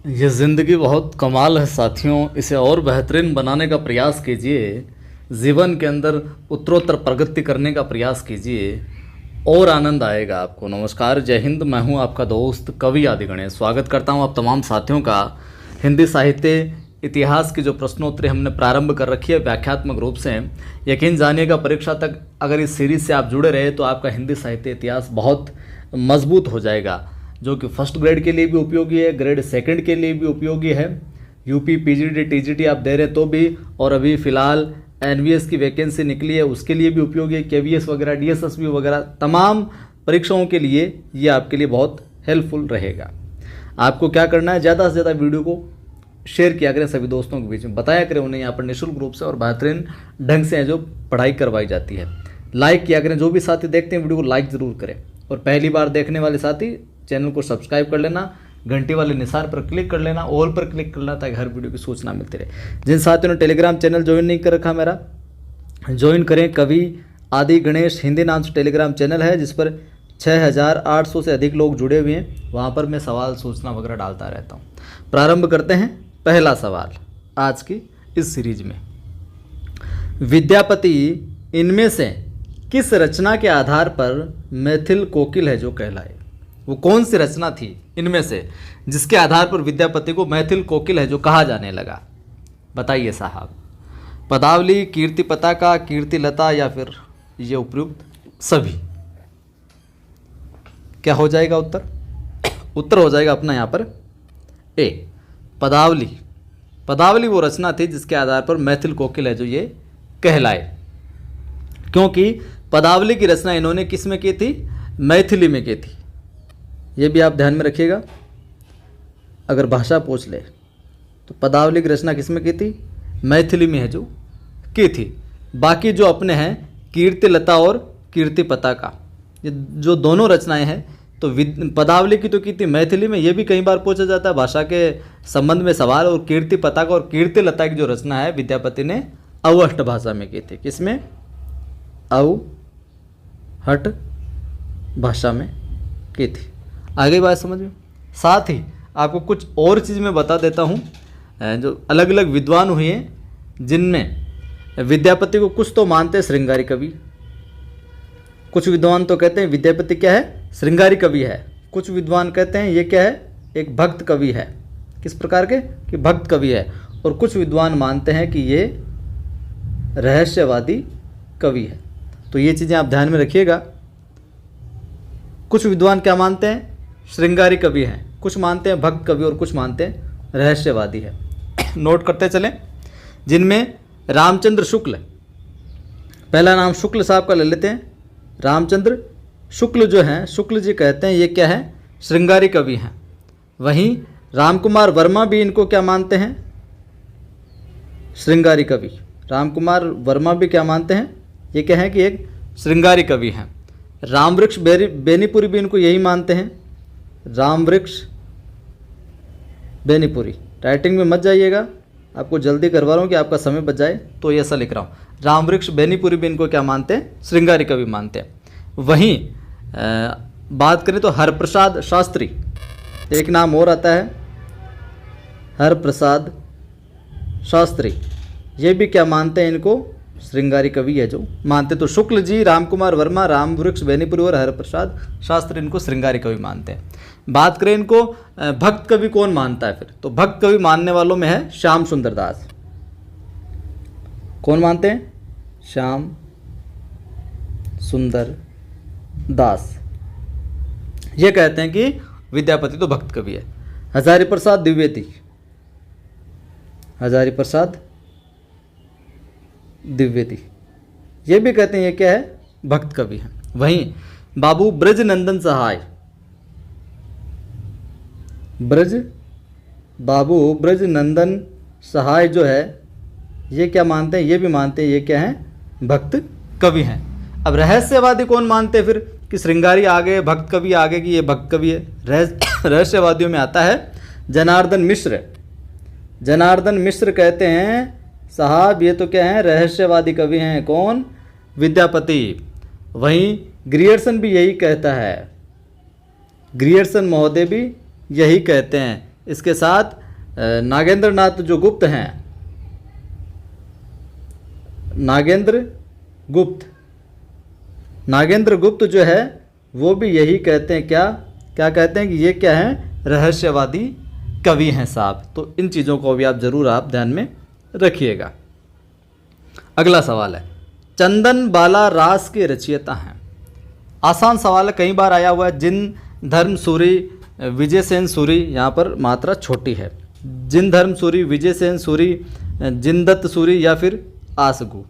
ये ज़िंदगी बहुत कमाल है साथियों, इसे और बेहतरीन बनाने का प्रयास कीजिए। जीवन के अंदर उत्तरोत्तर प्रगति करने का प्रयास कीजिए और आनंद आएगा आपको। नमस्कार, जय हिंद। मैं हूं आपका दोस्त कवि आदि गणेश। स्वागत करता हूं आप तमाम साथियों का। हिंदी साहित्य इतिहास की जो प्रश्नोत्तरी हमने प्रारंभ कर रखी है व्याख्यात्मक रूप से, यकीन जानिएगा परीक्षा तक अगर इस सीरीज़ से आप जुड़े रहे तो आपका हिंदी साहित्य इतिहास बहुत मजबूत हो जाएगा, जो कि फर्स्ट ग्रेड के लिए भी उपयोगी है, ग्रेड सेकंड के लिए भी उपयोगी है। यूपी पीजीटी टीजीटी आप दे रहे तो भी, और अभी फ़िलहाल एनवीएस की वैकेंसी निकली है उसके लिए भी उपयोगी है। केवीएस वगैरह, डीएसएसबी वगैरह तमाम परीक्षाओं के लिए ये आपके लिए बहुत हेल्पफुल रहेगा। आपको क्या करना है, ज़्यादा से ज़्यादा वीडियो को शेयर किया करें, सभी दोस्तों के बीच में बताया करें उन्हें यहाँ पर निःशुल्क रूप से और बेहतरीन ढंग से जो पढ़ाई करवाई जाती है। लाइक किया करें, जो भी साथी देखते हैं वीडियो को लाइक ज़रूर करें, और पहली बार देखने वाले साथी चैनल को सब्सक्राइब कर लेना, घंटी वाले निशान पर क्लिक कर लेना, ऑल पर क्लिक कर लेना, ताकि हर वीडियो की सूचना मिलती रहे। जिन साथियों ने टेलीग्राम चैनल ज्वाइन नहीं कर रखा मेरा, ज्वाइन करें। कवि आदि गणेश हिंदी नाम से टेलीग्राम चैनल है जिस पर 6800 से अधिक लोग जुड़े हुए हैं। वहाँ पर मैं सवाल सूचना वगैरह डालता रहता हूँ। प्रारंभ करते हैं पहला सवाल आज की इस सीरीज में। विद्यापति इनमें से किस रचना के आधार पर मैथिल कोकिल है जो कहलाए? वो कौन सी रचना थी इनमें से जिसके आधार पर विद्यापति को मैथिल कोकिल है जो कहा जाने लगा? बताइए साहब। पदावली, कीर्ति पताका, कीर्ति लता, या फिर ये उपयुक्त सभी? क्या हो जाएगा उत्तर? उत्तर हो जाएगा अपना यहाँ पर ए, पदावली। पदावली वो रचना थी जिसके आधार पर मैथिल कोकिल है जो ये कहलाए, क्योंकि पदावली की रचना इन्होंने किस में की थी? मैथिली में की थी। ये भी आप ध्यान में रखिएगा, अगर भाषा पूछ ले तो पदावली की रचना किस में की थी? मैथिली में है जो की थी। बाकी जो अपने हैं कीर्ति लता और कीर्ति पताका, ये जो दोनों रचनाएं हैं, तो पदावली की तो की थी मैथिली में, ये भी कई बार पूछा जाता है भाषा के संबंध में सवाल। और कीर्ति पताका और कीर्ति लता की जो रचना है विद्यापति ने अवहट भाषा में की थी। किसमें? अवहट भाषा में की थी। आगे बात समझ में। साथ ही आपको कुछ और चीज़ मैं बता देता हूँ, जो अलग अलग विद्वान हुए हैं जिनमें विद्यापति को कुछ तो मानते हैं श्रृंगारी कवि, कुछ विद्वान तो कहते हैं विद्यापति क्या है? श्रृंगारी कवि है। कुछ विद्वान कहते हैं ये क्या है? एक भक्त कवि है। किस प्रकार के? कि भक्त कवि है। और कुछ विद्वान मानते हैं कि ये रहस्यवादी कवि है। तो ये चीज़ें आप ध्यान में रखिएगा। कुछ विद्वान क्या मानते हैं? श्रृंगारी कवि हैं, कुछ मानते हैं भक्त कवि, और कुछ मानते हैं रहस्यवादी है। नोट करते चलें। जिनमें रामचंद्र शुक्ल, पहला नाम शुक्ल साहब का ले लेते हैं। रामचंद्र शुक्ल जो हैं, शुक्ल जी कहते हैं ये क्या है? श्रृंगारी कवि हैं। वहीं रामकुमार वर्मा भी इनको क्या मानते हैं? श्रृंगारी कवि। रामकुमार वर्मा भी क्या मानते हैं? ये क्या है कि एक श्रृंगारी कवि हैं। रामवृक्ष बेनीपुरी भी इनको यही मानते हैं। रामवृक्ष बेनीपुरी, राइटिंग में मत जाइएगा, आपको जल्दी करवा रहा हूँ कि आपका समय बच जाए, तो ये ऐसा लिख रहा हूँ। रामवृक्ष बेनीपुरी भी इनको क्या मानते हैं? श्रृंगारी कवि मानते हैं। वहीं बात करें तो हरप्रसाद शास्त्री, एक नाम और आता है हरप्रसाद शास्त्री, ये भी क्या मानते हैं? इनको श्रृंगारी कवि है जो मानते। तो शुक्ल जी, रामकुमार वर्मा, रामवृक्ष बेनीपुरी और हरप्रसाद शास्त्री इनको श्रृंगारी कवि मानते हैं। बात करें इनको भक्त कवि कौन मानता है फिर, तो भक्त कवि मानने वालों में है श्याम सुंदर दास। कौन मानते हैं? श्याम सुंदर दास। ये कहते हैं कि विद्यापति तो भक्त कवि है। हजारी प्रसाद द्विवेदी, हजारी प्रसाद द्विवेदी, ये भी कहते हैं ये क्या है? भक्त कवि है। वहीं बाबू ब्रज नंदन सहाय, बाबू ब्रज नंदन सहाय जो है ये क्या मानते हैं? ये भी मानते हैं ये क्या है? भक्त कवि हैं। अब रहस्यवादी कौन मानते हैं फिर? कि श्रृंगारी आगे, भक्त कवि आगे, कि ये भक्त कवि है। रहस्यवादियों में आता है जनार्दन मिश्र। जनार्दन मिश्र कहते हैं साहब ये तो क्या है? रहस्यवादी कवि हैं। कौन? विद्यापति। वहीं ग्रियर्सन भी यही कहता है, ग्रियर्सन महोदय भी यही कहते हैं इसके साथ नागेंद्र नाथ जो गुप्त हैं, नागेंद्र गुप्त जो है वो भी यही कहते हैं, क्या कहते हैं कि ये क्या है, रहस्यवादी कवि हैं साहब। तो इन चीज़ों को भी आप जरूर आप ध्यान में रखिएगा। अगला सवाल है, चंदन बाला रास के रचयिता हैं। आसान सवाल है, कई बार आया हुआ है। जिन धर्म सूरी विजय सेन सूरी, यहाँ पर मात्रा छोटी है, जिन धर्म सूरी, विजय सेन सूरी, जिनदत्त सूरी या फिर आसगु।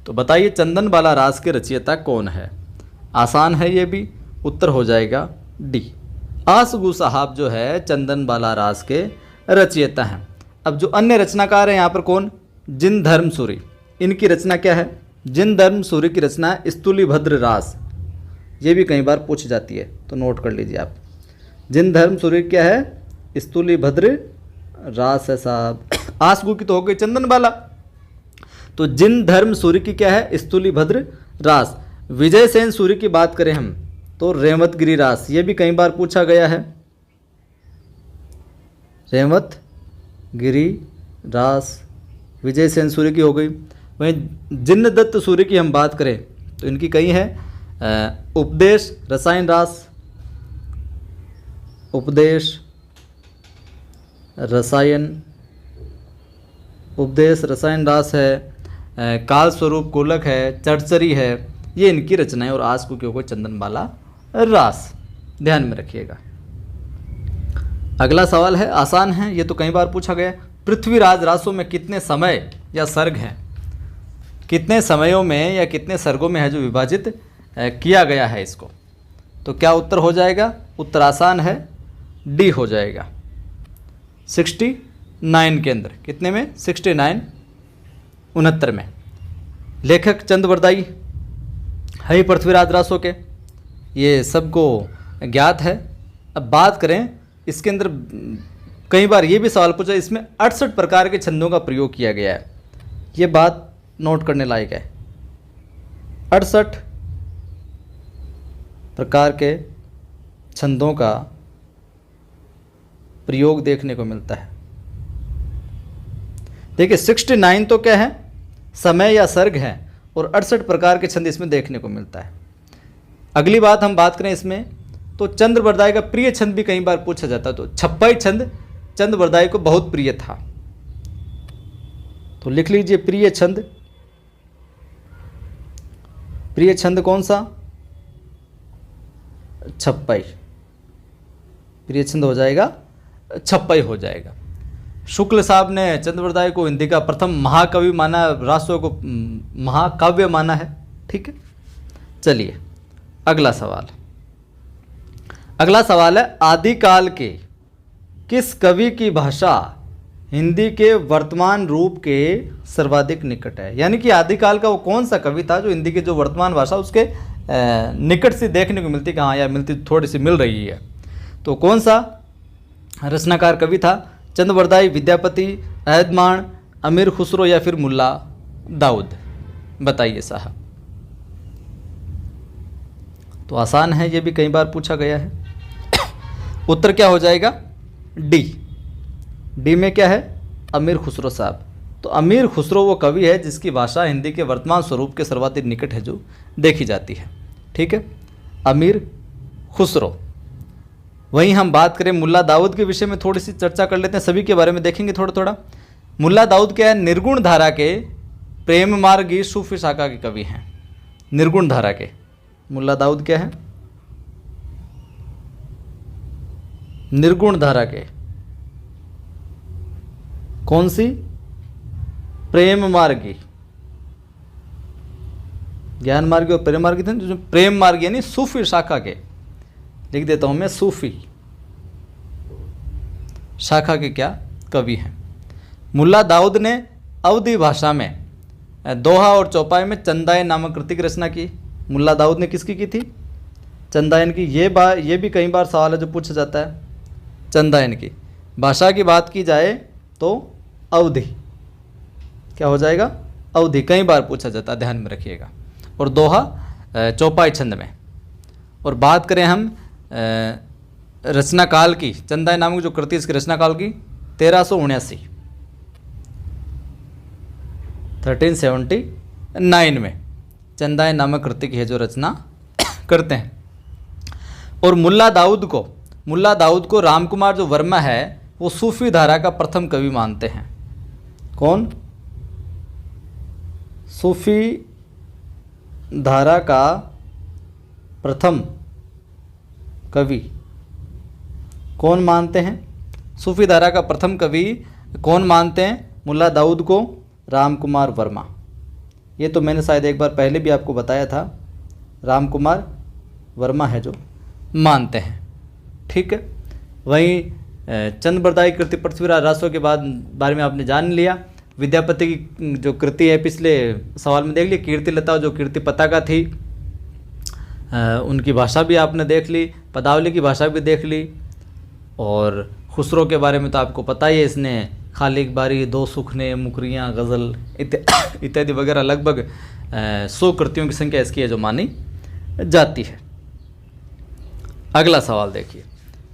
तो बताइए चंदन बाला रास के रचयिता कौन है। आसान है ये भी, उत्तर हो जाएगा डी, आसगु साहब जो है चंदन बाला रास के रचयिता हैं। अब जो अन्य रचनाकार हैं यहाँ पर कौन, जिन धर्म सूरी, इनकी रचना क्या है, जिन धर्म सूरी की रचना है स्तुलिभद्र रास। ये भी कई बार पूछ जाती है, तो नोट कर लीजिए आप। जिन धर्म सूरी क्या है, स्तुलिभद्र रास है साहब। आसगु की तो हो गई चंदन बाला, तो जिन धर्म सूरी की क्या है, स्तुलिभद्र रास। विजय सेन सूरी की बात करें हम तो रेवतगिरी रास, ये भी कई बार पूछा गया है, रेवतगिरी रास विजय सेन सूरी की हो गई। वहीं जिनदत्त सूरी की हम बात करें तो इनकी कई है, उपदेश रसायन रास, उपदेश रसायन रास है, काल स्वरूप गोलक है, चरचरी है, ये इनकी रचनाएं। और आसगु की हो गई चंदन बाला रास, ध्यान में रखिएगा। अगला सवाल है, आसान है, ये तो कई बार पूछा गया। पृथ्वीराज रासों में कितने समय या सर्ग हैं, कितने समयों में या कितने सर्गों में है जो विभाजित किया गया है इसको। तो क्या उत्तर हो जाएगा, उत्तर आसान है, डी हो जाएगा। 69 के अंदर, कितने में, 69 69 में। लेखक चंद्रवरदाई है पृथ्वीराज रासों के, ये सबको ज्ञात है। अब बात करें इसके अंदर, कई बार ये भी सवाल पूछा, इसमें 68 प्रकार के छंदों का प्रयोग किया गया है। ये बात नोट करने लायक है, 68 प्रकार के छंदों का प्रयोग देखने को मिलता है। देखिए 69 तो क्या है, समय या सर्ग है, और 68 प्रकार के छंद इसमें देखने को मिलता है। अगली बात हम बात करें इसमें, तो चंद्रवरदाई का प्रिय छंद भी कई बार पूछा जाता है। तो छप्पाई छंद चंद्रवरदाई को बहुत प्रिय था, तो लिख लीजिए प्रिय छंद। प्रिय छंद कौन सा, छप्पाई। प्रिय छंद हो जाएगा छप्पाई हो जाएगा। शुक्ल साहब ने चंद्रवरदाई को हिंदी का प्रथम महाकवि माना, रासों को महाकाव्य माना है। ठीक है, चलिए अगला सवाल। अगला सवाल है, आदिकाल के किस कवि की भाषा हिंदी के वर्तमान रूप के सर्वाधिक निकट है। यानी कि आदिकाल का वो कौन सा कवि था जो हिंदी की जो वर्तमान भाषा उसके निकट से देखने को मिलती, कहाँ या मिलती, थोड़ी सी मिल रही है। तो कौन सा रचनाकार कवि था, चंद्रवरदाई, विद्यापति, अहदमान, अमीर खुसरो या फिर मुल्ला दाऊद। बताइए साहब। तो आसान है, ये भी कई बार पूछा गया है। उत्तर क्या हो जाएगा, डी। डी में क्या है, अमीर खुसरो साहब। तो अमीर खुसरो वो कवि है जिसकी भाषा हिंदी के वर्तमान स्वरूप के सर्वाधिक निकट है जो देखी जाती है। ठीक है, अमीर खुसरो। वहीं हम बात करें मुल्ला दाऊद के विषय में, थोड़ी सी चर्चा कर लेते हैं, सभी के बारे में देखेंगे थोड़ा थोड़ा। मुल्ला दाऊद क्या है, निर्गुण धारा के प्रेम मार्गी सूफी शाखा के कवि हैं। निर्गुण धारा के मुल्ला दाऊद क्या है, निर्गुण धारा के कौन सी, प्रेम मार्गी। ज्ञान मार्गी और प्रेम मार्गी थे, जो प्रेम मार्गी यानी सूफी शाखा के, लिख देता हूं मैं, सूफी शाखा के क्या कवि हैं। मुल्ला दाऊद ने अवधी भाषा में दोहा और चौपाई में चंदायन नामक कृति की रचना की। मुल्ला दाऊद ने किसकी की थी, चंदायन की। ये भी कई बार सवाल है जो पूछा जाता है, चंदायन की। भाषा की बात की जाए तो अवधी, क्या हो जाएगा, अवधी, कई बार पूछा जाता है, ध्यान में रखिएगा। और दोहा चौपाई छंद में। और बात करें हम रचना काल की, चंदाई नामक जो कृति इसकी रचना काल की 1379 1379 में चंदाई नामक कृति की है जो रचना करते हैं। और मुल्ला दाऊद को रामकुमार जो वर्मा है वो सूफी धारा का प्रथम कवि मानते हैं। कौन? सूफी धारा का प्रथम कवि कौन मानते हैं? सूफी धारा का प्रथम कवि कौन मानते हैं? मुल्ला दाऊद को रामकुमार वर्मा। ये तो मैंने शायद एक बार पहले भी आपको बताया था, रामकुमार वर्मा है जो मानते हैं। ठीक है। वहीं चंद बरदाई कृति पृथ्वीराज रासो के बारे में आपने जान लिया। विद्यापति की जो कृति है पिछले सवाल में देख ली, कीर्ति लता जो कीर्ति पताका थी उनकी भाषा भी आपने देख ली, पदावली की भाषा भी देख ली। और खुसरो के बारे में तो आपको पता ही है, इसने खालिक बारी, दो सुखने, मुकरियाँ, गज़ल इत्यादि वगैरह लगभग 100 कृतियों की संख्या इसकी है जो मानी जाती है। अगला सवाल देखिए,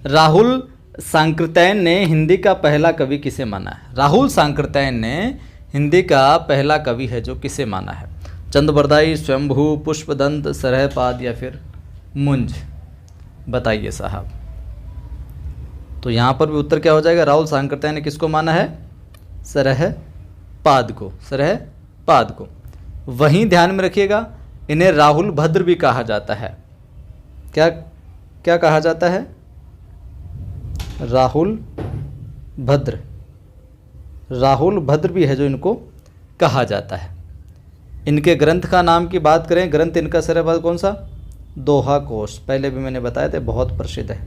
राहुल सांकृत्यायन ने हिंदी का पहला कवि किसे माना है? राहुल सांकृत्यायन ने हिंदी का पहला कवि है जो किसे माना है? चंदबरदाई, स्वयंभू, पुष्पदंत, सरहपाद या फिर मुंज? बताइए साहब। तो यहाँ पर भी उत्तर क्या हो जाएगा? राहुल सांकृत्यायन ने किसको माना है? सरहपाद को, सरहपाद को। वहीं ध्यान में रखिएगा, इन्हें राहुल भद्र भी कहा जाता है। क्या क्या कहा जाता है? राहुल भद्र, राहुल भद्र भी है जो इनको कहा जाता है। इनके ग्रंथ का नाम की बात करें, ग्रंथ इनका सरहपाद कौन सा? दोहा कोश, पहले भी मैंने बताया था, बहुत प्रसिद्ध है।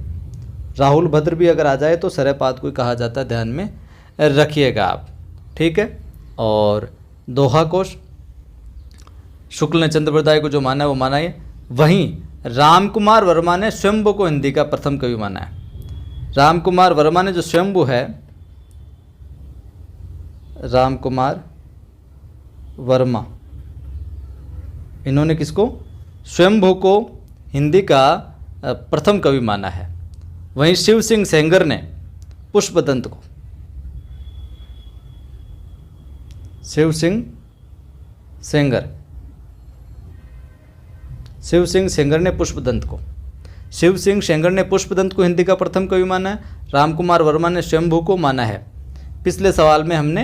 राहुल भद्र भी अगर आ जाए तो सरहपाद को ही कहा जाता है, ध्यान में रखिएगा आप। ठीक है। और दोहा कोश शुक्ल ने चंद्रप्रदाय को जो माना है वो माना है। वहीं रामकुमार वर्मा ने स्वयंभू को हिंदी का प्रथम कवि माना है। रामकुमार वर्मा ने जो स्वयंभू है, रामकुमार वर्मा, इन्होंने किसको? स्वयंभू को हिंदी का प्रथम कवि माना है। वहीं शिव सिंह सेंगर ने पुष्पदंत को, शिव सिंह सेंगर ने पुष्पदंत को हिंदी का प्रथम कवि माना है। रामकुमार वर्मा ने स्वयंभू को माना है। पिछले सवाल में हमने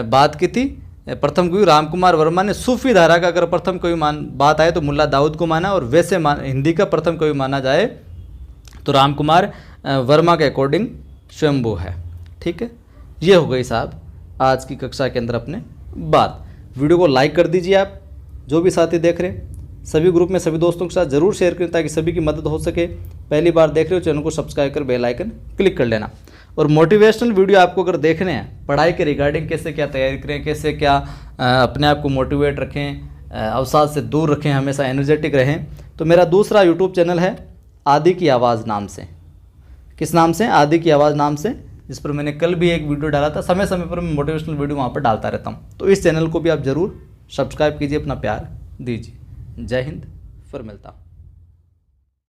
बात की थी प्रथम कवि रामकुमार वर्मा ने सूफी धारा का अगर प्रथम कवि बात आए तो मुल्ला दाऊद को माना, और वैसे हिंदी का प्रथम कवि माना जाए तो रामकुमार वर्मा के अकॉर्डिंग स्वयंभू है। ठीक है। ये हो गई साहब आज की कक्षा के अंदर अपने बात। वीडियो को लाइक कर दीजिए आप, जो भी साथी देख रहे हैं सभी ग्रुप में सभी दोस्तों के साथ जरूर शेयर करें ताकि सभी की मदद हो सके। पहली बार देख रहे हो चैनल को सब्सक्राइब कर बेल आइकन क्लिक कर लेना। और मोटिवेशनल वीडियो आपको अगर देखने हैं पढ़ाई के रिगार्डिंग, कैसे क्या तैयारी करें, कैसे क्या अपने आप को मोटिवेट रखें, अवसाद से दूर रखें, हमेशा एनर्जेटिक रहें, तो मेरा दूसरा यूट्यूब चैनल है आदि की आवाज़ नाम से। किस नाम से? आदि की आवाज़ नाम से, जिस पर मैंने कल भी एक वीडियो डाला था। समय समय पर मैं मोटिवेशनल वीडियो वहाँ पर डालता रहता हूँ, तो इस चैनल को भी आप ज़रूर सब्सक्राइब कीजिए, अपना प्यार दीजिए। जय हिंद, फिर मिलता हूँ।